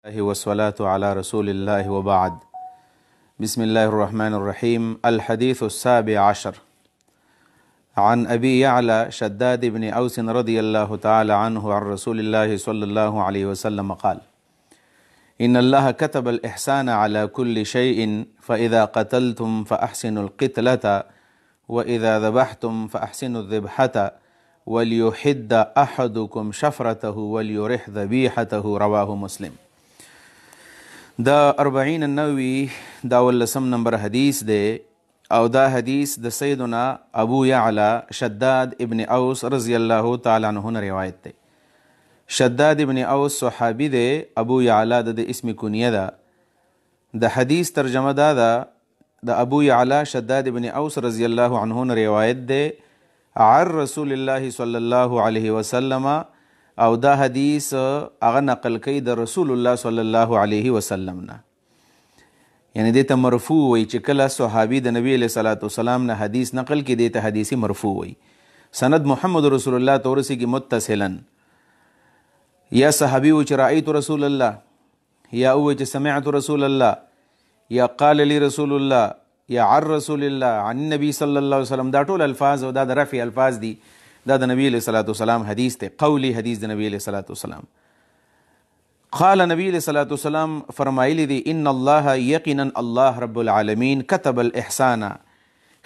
والصلاة على رسول الله وبعد. بسم الله الرحمن الرحيم. الحديث السابع عشر عن أبي يعلى شداد بن أوس رضي الله تعالى عنه عن رسول الله صلى الله عليه وسلم قال: إن الله كتب الإحسان على كل شيء، فإذا قتلتم فأحسنوا القتلة، وإذا ذبحتم فأحسنوا الذبحة، وليحد أحدكم شفرته وليرح ذبيحته. رواه مسلم. دا 40 النووي دا ولسم نمبر حدیث دے او دا حدیث د سیدنا ابو یعلا شداد ابن اوس رضی اللہ تعالی عنہ روایت دے. شداد ابن اوس صحابی دے، ابو یعلا د اسم کنیه دا. د حدیث ترجمه دا ابو یعلا شداد ابن اوس رضی اللہ عنہ روایت دے عن رسول الله صلی اللہ علیہ وسلم، او دا حدیث اغا نقل کئی دا رسول الله صلی اللہ علیہ وسلم نا، یعنی دیتا مرفوع وی چی کلا صحابی دا نبی علیہ السلام نا حدیث نقل کی دیتا حدیثی مرفوع وی. سند محمد رسول اللہ تورسی کی متصلن، یا صحابی وی چی رأیت رسول اللہ، یا اوی چی سمعت رسول اللہ، یا قال لی رسول اللہ، یا عن رسول اللہ، عن نبی صلی اللہ علیہ وسلم. دا طول الفاظ و دا رفع الفاظ دی، دا نبی علیہ السلام حدیث تے، قولی حدیث دا نبی علیہ السلام. قال نبی علیہ السلام فرمائلی دی: ان اللہ یقینا اللہ رب العالمین کتب الاحسان،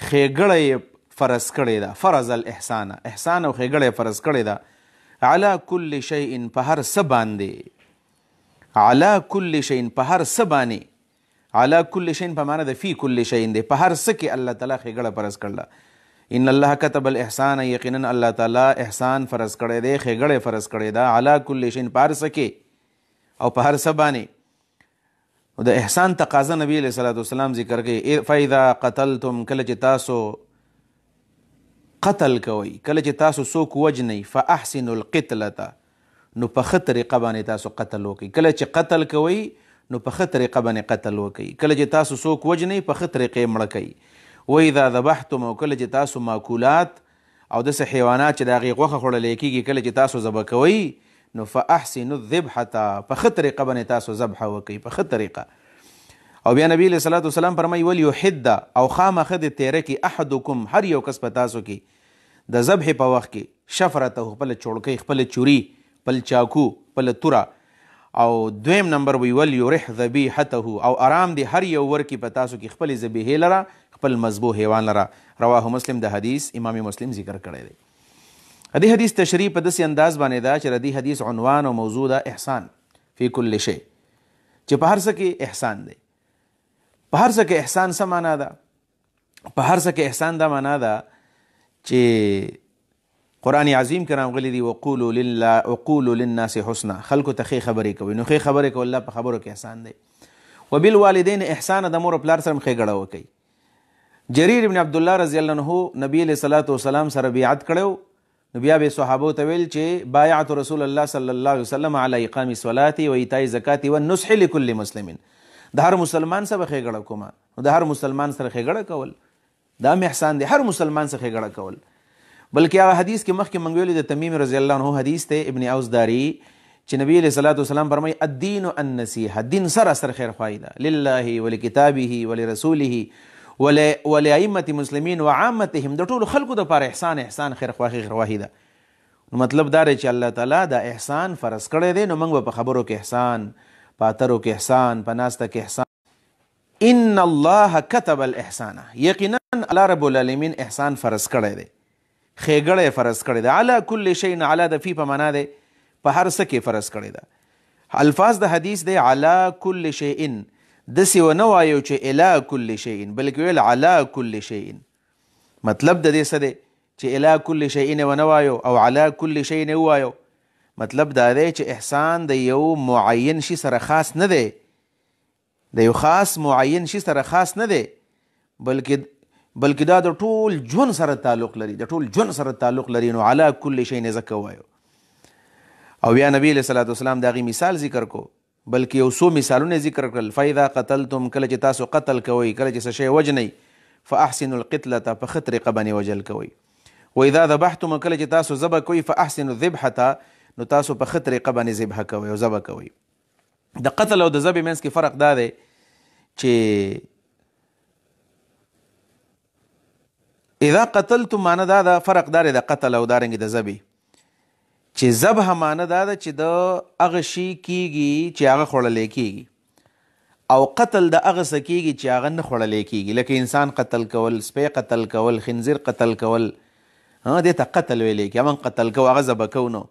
خیگڑے فرض کڑے دا، فرض الاحسان، احسان و خیگڑے فرض کڑے دا، علی کل شیئن پہر سباندے، علی کل شیئن پہر سبانے، علی کل شیئن پہ مانا دا فی کل شیئن دے، پہر سکے اللہ تعالیٰ خیگڑا فرض کڑا. ان اللہ کتب الاحسان، یقینا اللہ تعالیٰ احسان فرض کڑے دے، خیگڑے فرض کڑے دا، علی کل شیئن پہر سکے او پہر سبانے. دا احسان تقاضا نبی علیہ السلام ذکر کے، فَإِذَا قَتَلْتُمْ کلچ تاسو قتل کوئی، کلچ تاسو سوک وجنی، فَأَحْسِنُوا الْقِتْلَةَ نو پخ طریقہ بانے تاسو قتل ہوکی، کلچ قتل کوئی نو پخ طریقہ بانے قتل ہوکی، کلچ تاسو سوک وجنی پخ طریقے مڑکی. وَإِذَا ذَبَحْتُمْ او کلچ تاسو ماکولات او دس حیوانات چی داغی غوخ خوڑا لیکی گی کلچ تاسو ذبح کوئی نو فاحسنوا الذبحة پخ طریقہ بنے تاسو ذبح وکی، پخ طریقہ. او بیا نبی علیہ السلام فرمائی: ولیحد او خامخد تیرے کی احدکم ہر یو کس پتاسو کی دا ذبح پا وقت کی شفرته پل چوڑکی، پل چوری، پل چاکو، پل تورا. او دویم نمبر وی ولیرح ذبیحته او آرام دی ہر یو ور کی پتاسو کی خپل ذبیحے لرا، خپل مذبوح حیوان لرا. رواہ مسلم دا حدیث امام مسلم ذکر کرے دے. دی حدیث تشریح پا دسی انداز بانے دا چرا دی حدیث عنوان و موضوع دا احسان فی کل شے، چی پہر سکے احسان دے. پہر سکے احسان سا مانا دا، پہر سکے احسان دا مانا دا چی قرآن عظیم کرام غلی دی وقولوا للناس حسنا، خلقو تخی خبری کوئی نو خی خبری کو اللہ پا خبرو کے احسان دے. وبالوالدین احسان دا مور پلار سرم خی گڑا وکی. جریر ابن عبداللہ رضی اللہ عنہ نبی علیہ السلام سر بیعت کڑو، بیا بے صحابو طویل چے بایعت رسول اللہ صلی اللہ علیہ وسلم علی اقام الصلاة و ایتاء الزکاة والنصح لکل مسلم. دا ہر مسلمان سا خیگڑا کما، دا ہر مسلمان سر خیگڑا کول، دا احسان دے ہر مسلمان سے خیگڑا کول. بلکہ آغا حدیث کے مخ کے منگویلی دا تمیم رضی اللہ عنہ حدیث تے ابن اوس داری چی نبی علیہ السلام فرمائی: الدین النصیحہ، دین سر اثر خیر خواہی دا، للہ ولکتابہ ولرسولہ ولائمت مسلمین وعامتهم، دا طول خلقو دا پار احسان خیر خواہی دا. مطلب دارے چی اللہ تعالیٰ دا احسان فرض کرے دے، نو منگو پا خبرو کے احسان، پاترو کے احسان، پناستا کے احسان. ان اللہ کتب الاحسان، یقینا اللہ رب العالمین احسان فرض کرے دے، خیگڑے فرض کرے دے. علا کل شیئن، علا دا فی پا منا دے پا ہر سکے فرض کرے دا. الفاظ دا حدیث دے علا کل شیئن، دسی و نوایو چے الا کل شیئن، بلکہ ویل علا کل شیئن. مطلب دا دے سدے چے الا کل شیئن و نوایو او علا کل شیئن وایو، مطلب دا دے چے احسان دا یو معین شی سر خاص ندے، دا یو خاص معین شی سر خاص ندے، بلکہ دا طول جون سر تعلق لری، دا طول جون سر تعلق لری. نو علا کل شیئن زکا وایو. او بیا نبی علیہ السلام دا غی مثال ذکر کو، بلکہ یو سو مثالوں نے ذکر کرل. فَإِذَا قَتَلْتُمْ کلچ تاسو قتل کوئی، کلچ سشے وجنی، فَأَحْسِنُوا الْقِتْلَةَ پخط رقبانی وجل کوئی. وَإِذَا ذَبَحْتُمْ کلچ تاسو ذبح کوئی، فَأَحْسِنُوا الذِّبْحَةَ نو تاسو پخط رقبانی ذبح کوئی و ذبح کوئی. د قتل او د ذبح منځ کې فرق دا دی چې اذا قتلتم معنی دا د فرق دا دی د قتل او دارنګې د ذبح چې ذبح معنی دا ده چې د هغه شي کیږي چې هغه خوړلی کیږي او قتل د هغه څه کیږي چې هغه نه خوړلی کیږي لکه انسان قتل کول سپی قتل کول خنزیر قتل کول دې ته قتل ویلی کېږي من قتل کو هغه ذبح کو نو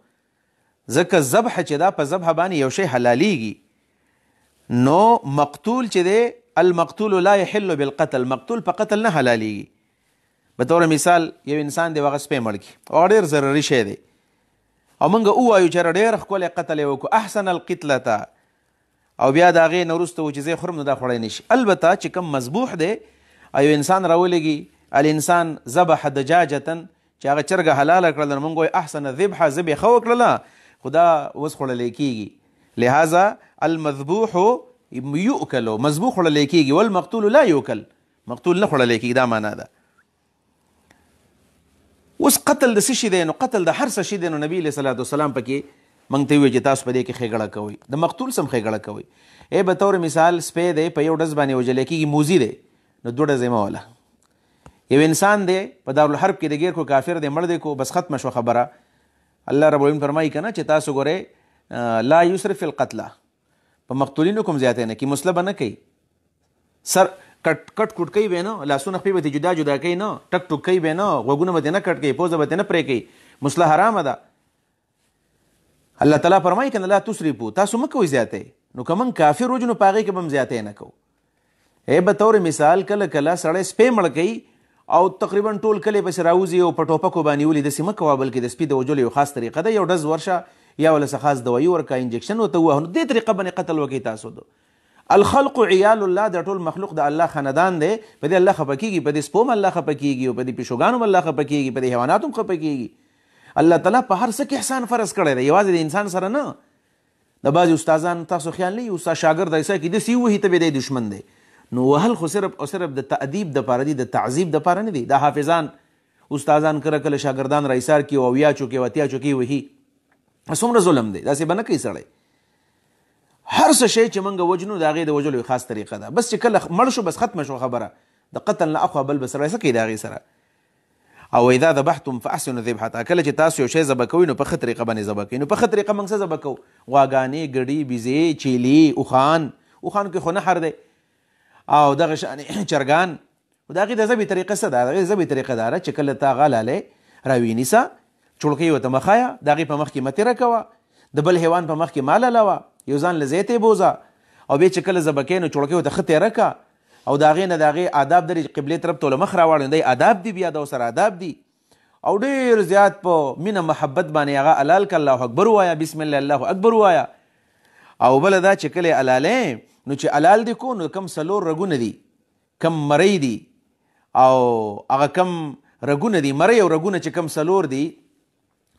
ځکه ذبح چې دا په ذبح باندې یو شی حلالیږي نو مقتول چې دی المقتول لا يحل بالقتل مقتول په قتل نه حلالیږي به طور مثال یو انسان دی هغه سپی مړ کړي او ډېر ضروري شی دی او موږ ووایو چې ډېر ښکلی قتل یې وکړو احسن القتلته او بیا د هغې نه وروسته و چې زه خورم نو دا خوړی نه شي البته چې کوم مذبوح دی او یو انسان راولېږي الانسان ذبح دجاجة چې هغه چرګه حلاله کړله نو موږ وایو احسن ذبحه ذبح ښه وکړله خو دا اوس خوړلی کېږي لهذا المذبوح یؤکل مذبوح خوړلی کېږي والمقتول لا یؤکل مقتول نه خوړلی کېږي دا معنا ده اوس قتل د څه شي دی نو قتل د هر څه شي دی نو نبي علیه صلات وسلام پکې موږ ته ووایي چې تاسو په دې کې ښېګړه کوئ د مقتول سم ښېګړه کوئ به طور مثال سپی دی په یو ډز باندې وژلی کېږي موزي دی نو دوه ډزې مه وله یو انسان دی په دارالحرب کې د ګیر کو کافر دی مړ دی کو بس ختمه شوه خبره الله رب العالمین فرمایي که نه چې تاسو ګورئ لا یسرف فی القتله په مقتولینو کوم زیاتی نه کوي مسله به نه کوي سر کټ کوټ کوي به نه لاسونه خپې به ترې جدا جدا کوي نه ټک ټوک کوي به نه غوږونه به ترې نه کټ کوي پوزه به ترې نه پرې کوي مسله حرامه ده الله تعالی فرمایي که نه لا تسرفو تاسو مه کوئ زیاتی نو که موږ کافر وجو نو په هغې کې به هم زیاتی نه کوو به طور مثال کله کله سړی سپی مړ کوي او تقریبا ټول کلی پسې راوځي او په ټوپکو باندې ولي داسې مه کوه بلکې د سپي د وژلو یو خاص طریقه ده یو ډز ورشه یا ولې څه خاص دوایي ورکه انجکشن ورته ووهه نو دې طریقه باندې قتل وکړئ تاسو د الخلق عیال الله د ټول مخلوق د الله خاندان دی په دې الله خفه کېږي په دې سپو هم الله خفه کېږي او په دې پیشوګانو هم الله خفه کېږي په دې حیواناتو هم خفه کېږي الله تعالی په هر څه کې احسان فرض کړی دی یوازې د انسان سره نه د بعضې استادان تاسو خیال نه وي استاد شاګرد ایسه کې داسې ووهي ته به دی دشمن دی نو وهل خو صرف او صرف د تأدیب دپاره دي د تعذیب دپاره نه دي دا حافظان استادان کله کله شاګردان را ایسار کړي او اویا چوکې او اتیا چوکې وهي څومره ظلم دی داسې به نه کوي سړی هر څه شی چې موږ وجنو د هغې د وجلو خاص طریقه ده بس چې کله مړ شو بس ختمه شو خبره د قتل نه اخوا بل به سړی څه کوي د هغې سره او اذا ذبحتم فاحسنوا ذبحته کله چې تاسو یو شی ذبح کوئ نو په ښه طریقه باندې ذبح کوئ نو په ښه طریقه موږ څه ذبح کوو غواګانې ګډې بیزې چیلي اوښان کې خو نحر دی او دغه شانې چرګان د هغې د ذبح طریقه څه ده د هغې د ذبح طریقه دا ده چې کله تا هغه لالی راوینیسه چړکۍ ورته مه ښایه د هغې په مخ کې مه تېره کوه د بل حیوان په مخ کې مه للوه یو ځان له ځای ته یې بوځه او بیا چې کله ذبح کوې نو چړکۍ ورته ښه تېره کړه او د هغې نه د هغې آداب لري چې قبلې طرف ته له مخ راواړوي دی آداب دي بیا د ورسره آداب دي او ډېر زیات په مینه محبت باندې هغه حلال که الله اکبر ووایه بسم الله الله اکبر ووایه او بله دا چې کله یې حلالې نو چې حلال دي کو نو کم څلور رګونه دي کم مرۍ دي او هغه کم رګونه دي مرۍ او رګونه چې کم څلور دي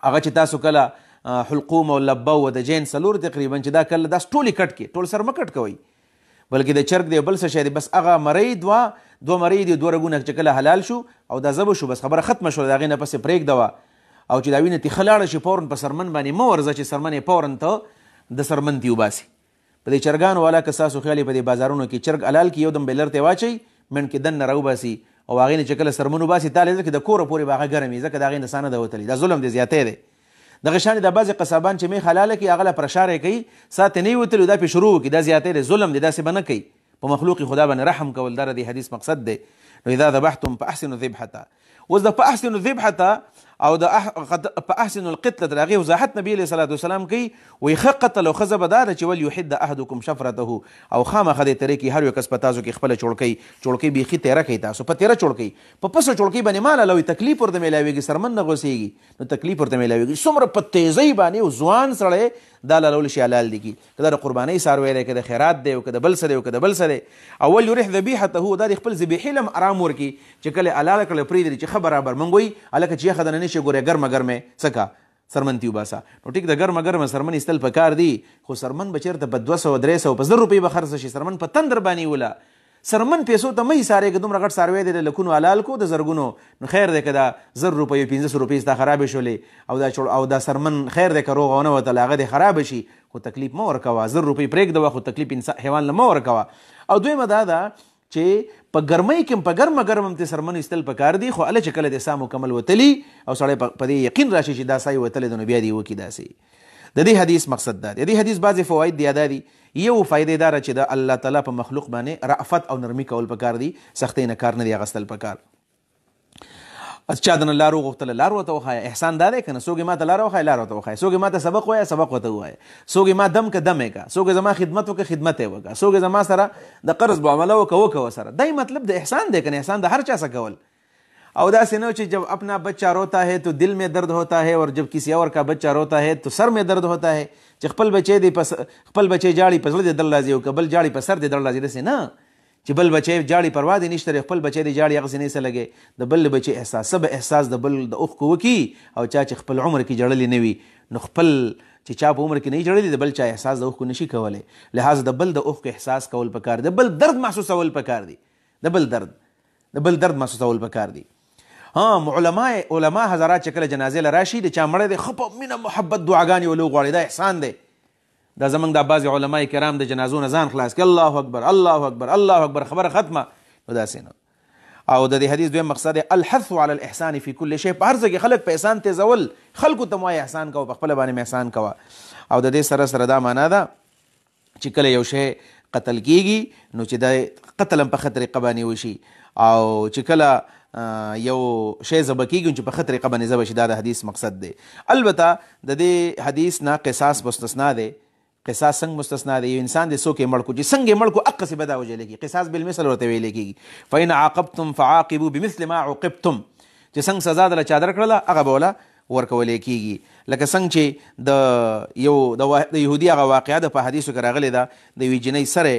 هغه چې تاسو کله حلقوم او لبه او د جین څلور تقریبا چې دا کله داس ټولې کټ کې ټول سر مه کټ کوئ بلکې د چرګ دی بل څه شی دی بس هغه مرۍ دوه مرۍ دي دوه رګونه چې کله حلال شو او دا ذبح شو بس خبره ختمه شوه د هغې نه پسې پرېږدوه او چې دا وینه تیښه لاړه شي فورن په سرمن باندې مه ورځه چې سرمن یې فورن ته د سرمن تې وباسي په دې چرګانو والا که ستاسو خیال په دې بازارونو کې چرګ حلال کې یو دم بیلر ته واچوئ منډ کې دننه راوباسي او هغې نه چې کله سرمن وباسي تا لیدل کې د کوره پورې به هغه ګرم وي ځکه د هغې نه سا نه ده وتلي دا ظلم دی زیاتی دی دغه شانې دا بعضې قصابان چې میخ حلاله کړي هغه له پرشار یې کوي سا ته نه یې وتلي دا پې شروع وکړي دا زیاتی دی ظلم دی داسې به نه کوي په مخلوق خدا باندې رحم کول دا د حدیث مقصد دی نو اذا ذبحتم فاحسنوا ذبحته اوس د فاحسنوا ذبحته او د فاحسنوا القتله د هغې وضاحت نبي علیه صلات وسلام کوي وایي ښه قتل او ښه ذبح دا ده چې وليحد احدکم شفرته او خامخا دې ترې کې هر یو کس په تاسو کې خپله چړکۍ بیخي تیره کوي تاسو په تیره چړکۍ په پسه چړکۍ باندې ما لوي تکلیف ورته میلاویږي سرمن نه غوسیږي نو تکلیف ورته میلاویږي څومره په تیزۍ باندې او ځوان سړی دا لالول شي حلال دي که دا د قربانۍ څاروی دی که د خیرات دی او که د بل څه دی او که د بل څه دی اول یریح ذبیحته دا د خپل ذبیحې له هم ارام ورکړي چې کله حلاله کړله پرېږدي چې ښه برابر موږ وایي هلکه چې یخه دنه نه شي ګورې ګرمه ګرمې څه کا سرمن تې وباسه نو ټیک د ګرمه ګرمه سرمن ایستل پکار دي خو سرمن به چېرته په 200 300 په 1000 روپۍ به خرڅ شي سرمن په تندر باندې وله سرمن پیسو ته مه ایسارېږه دومره غټ څاروی دی د لکونو حلال کو د زرګونو نو خیر دی که دا 1000 روپۍ 1500 روپۍ ستا خرابې شولې او دا سرمن خیر دی که روغه ونه وتله هغه دې خرابه شي خو تکلیف مه ورکوه، 1000 روپۍ پرېږدوه خو تکلیف حیوان له مه ورکوه. او دویمه دا ده چې په ګرمۍ کې په ګرمه هم ته سرمن ایستل پکار دي، خو هله چې کله د ساه مکمل وتلي او سړی په دې یقین راشي چې دا ساه وتلی ده نو بیا دې وکړي داسې. د دې حدیث مقصد دا دی. د دې حدیث بعضې فواید دی دا دي. یو فایدې داره چې د الله تعالی په مخلوق باندې رأفت او نرمي کول پکار دي، سختۍ نه کار نه دی اخیستل پکار. چا د نه لار وغوښتله لار ورته وښایه، احسان دا دی که نه. څوک یې ما ته لار وښایه لار ورته وښایه، څوک یې ما ته سبق ووایه سبق ورته ووایه، څوک یې ما دم که دم یې که، څوک یې زما خدمت وکړه خدمت یې وکړه، څوک یې زما سره د قرض معامله وکړه وکړه سره. دا مطلب د احسان دی که نه. احسان د هر چا څه کول. او داسې نه چې جب اپنا بچہ روتا ہے تو دل میں درد ہوتا ہے اور جب کسی اور کا بچہ روتا ہے تو سر میں درد ہوتا ہے. چې خپل بچی جاړي په زړه دې درد راځي او که بل جاړي په سر دې درد راځي. داسې نه چې بل بچی جاړي پروا دې نشته، خپل بچی دې جاړي هغسې نه یې څه لګې. د بل بچی احساس سبه احساس د بل د اوښکو وکړي. او چا چې خپل عمر کې جړلې نه وي نو خپل چې چا په عمر کې نه جړلې د بل چا احساس د اوښکو نشي کولی. لہذا د بل د اوښکو احساس کول پکار دی، د بل درد محسوسول پکار دی، د بل درد محسوسول پکار دی. علما حضرات چې کله جنازې له راشي د چا مړی دی ښه په مینه محبت دعاګانې ولو غواړي، دا احسان دی. دا زمونږ دا بعضې علما کرام د جنازو نه ځان خلاص کړي، الله اکبر الله اکبر الله اکبر، خبره ختمه. نو داسې نه. او د دې حدیث دویم مقصد الحث علی الاحسان فی کل شی. په هر ځای کې خلک په احسان تیزول، خلکو ته وایي احسان کوه، په خپله باندې احسان کوه. او د دې سره دا معنا ده چې کله یو شی قتل کیږي نو چې د قتل هم په ښه طریقه باندې وشي، او چې کله یو شی ذبح کیږي چې په ښه طریقه باندې ذبح شي. دا د حدیث مقصد دی. البته د دې حدیث نه قصاص مستثنا دی. قصاص څنګه مستثنا دی؟ یو انسان دی څوک یې مړ کړو چې څنګه یې مړ کړو هغسې به دا وجلی کېږي. قصاص بالمثل ورته ویلی کېږي. فإن عاقبتم فعاقبوا بمثل ما عوقبتم. چې څنګه سزا درله چا درکړله هغه به وله ورکولی کېږي. لکه څنګه چې د یهودي هغه واقعه ده په حدیثو کې راغلې ده. د یوې جنۍ سره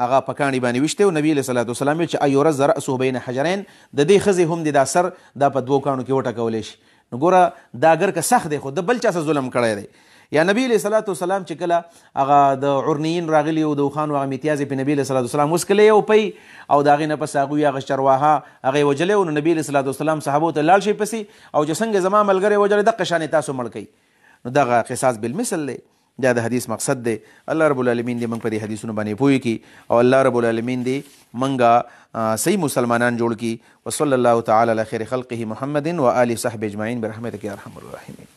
هغه په کاڼي باندې ویشتی او نبي علیه صلات وسلام ویل چې ایورز رأسه بین حجرین، د دې ښځې هم د دا سر دا په 2 کاڼو کې وټکولی شي. نو ګوره دا اګر که سخت دی خو د بل چا څه ظلم کړی دی. یا نبی علیه صلات وسلام چې کله هغه د عرنیین راغلي او د اوښانو هغه میتیازې په نبي علیه صلات وسلام وسکلی یو پی او د هغې نه پس هغوی هغه چرواها هغه یې وجلی و. نو نبي علیه صلات وسلام صحابو ته لاړ شي پسې او چې څنګه زما ملګری وجلی دقه شانې تاسو مړ کوئ. نو دغه قصاص بالمثل دی. دا د حدیث مقصد دی. الله رب العالمین دې موږ په دې حدیثونو باندې پوه کړي او الله رب العالمین دې موږ صحیح مسلمانان جوړ کړي. وصلی الله تعالی علی خیر خلقه محمد و آله صحبه اجمعین برحمتک یا ارحم الراحمین.